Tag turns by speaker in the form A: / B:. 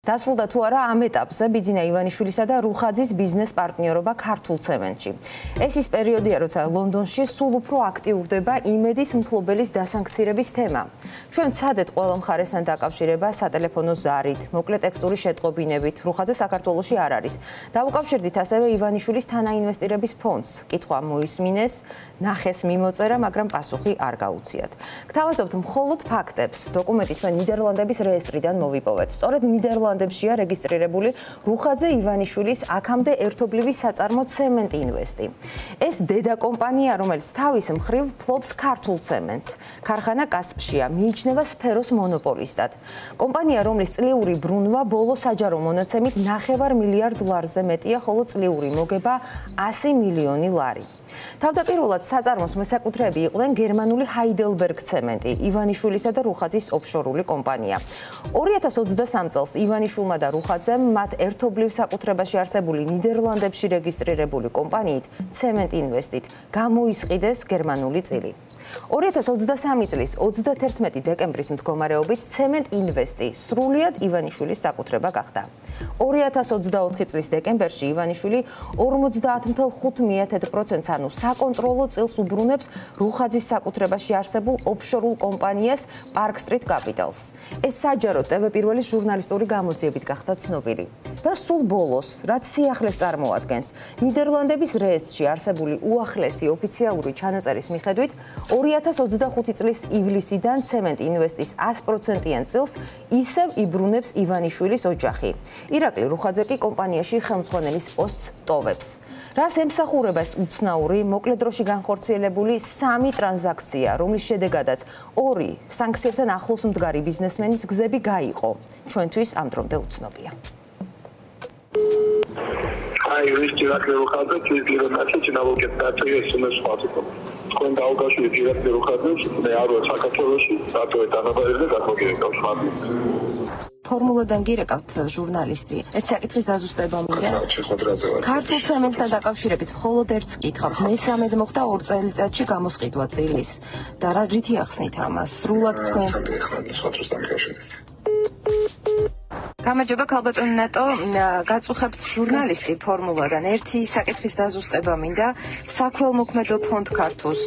A: დასრულდა თუ არა ამ ეტაპზე ბიძინა ივანიშვილისა და რუხაძის ბიზნეს პარტნიორობა ქართულ ცემენტში. ეს ის პერიოდია, როცა ლონდონში სულ უფრო აქტიურდება იმედის მფლობელის დასანქცირების თემა. ჩვენ ვცადეთ ყველა მხარესთან დაკავშირება სატელეფონო ზარით, მოკლე ტექსტური შეტყობინებით, რუხაძე საქართველოში არ არის. დავუკავშირდით ასევე ივანიშვილის თანაინვესტირების ფონდს. კითხვა მოისმინეს, ნახეს მიმოწერა, მაგრამ პასუხი არ გაუციათ. გთავაზობთ მხოლოდ ფაქტებს. დოკუმენტი ჩვენ ნიდერლანდების რეესტრიდან მოვიპოვეთ. სწორედ ნიდერლანდებშია რეგისტრირებული რუხაძე ივანიშვილის აქამდე ერთობლივი საწარმო ცემენტ ინვესტი. ეს დედა კომპანია, რომელიც თავის მხრივ ფლობს ქართულ ცემენტს. ქარხანა კასპშია, მიიჩნევა სფეროს მონოპოლისტად. კომპანია, რომლის წლიური ბრუნვა ბოლო საჯარო მონაცემით $9 მილიარდზე მეტია, ხოლო წლიური მოგება 100 მილიონი ლარი. თავდაპირველად საწარმოს მესაკუთრეები იყვნენ გერმანული ჰაიდელბერგ ცემენტი, ივანიშვილისა და რუხაძის ოფშორული კომპანია. 2023 წელს ივანიშვილმა და რუხაძემ მათ ერთობლივ საკუთრებაში არსებული ნიდერლანდებში რეგისტრირებული კომპანიით ცემენტ ინვესტით გამოისყიდეს გერმანული წილი. 2023 წლის 31 დეკემბრის მდგომარეობით ცემენტ ინვესტი სრულიად ივანიშვილის საკუთრება გახდა. 2024 წლის დეკემბერში ივანიშვილი 50.5%, ანუ საკონტროლო წილს უბრუნებს რუხაძის საკუთრებაში არსებულ ოფშორულ კომპანიას Park Street Capitals. ეს საჯარო TV პირველის ჟურნალისტური გამოძიებით გახდა ცნობილი. და სულ ბოლოს, რაც სიახლეს წარმოადგენს, ნიდერლანდების რეესტრში არსებული უახლესი ოფიციალური ჩანაწერის მიხედვით, 2025 წლის ივლისიდან ცემენტ ინვესტის 100%-იან წილს ისევ იბრუნებს ივანიშვილის ოჯახი. ირაკლი რუხაძე კი კომპანიაში ხელმძღვანელის პოსტს ტოვებს. რას ემსახურება ეს უცნაური, მოკლე დროში განხორციელებული 3 ტრანზაქცია, რომლის შედეგადაც 2 სანქციებთან ახლოს მდგარი ბიზნესმენის გზები გაიყო. ჩვენთვის ამ დრომდე უცნობია.
B: Hi, ირაკლი რუხაძე, თვითგირონაში ნავოგეთ დაწვი ეს უნდა სხვადასხვა. თქვენ დაუკავშირეთ ირაკლი რუხაძეს, მე არ ვარ საქართველოში, დაწვე დანაბარი და გადმოგირეკავ შხამი.
A: ფორმულოდან გირეკავთ ჟურნალისტი. ერთ საკითხის დაზუსტება მინდა. ქართულ ცემენტთან დაკავშირებით მხოლოდ ერთს კითხავთ. მესამედ მოხდა 2 წელიწადში გამოსყიდვა წილის. და რა რითი ახსნით ამას? სრულად თქვენ გამარჯობა ქალბატონ ნატო, გაწუხებთ ჟურნალისტი ფორმულოდან ერთი საკითხის დაზუსტება მინდა. საქველმოქმედო ფონდ ქართულს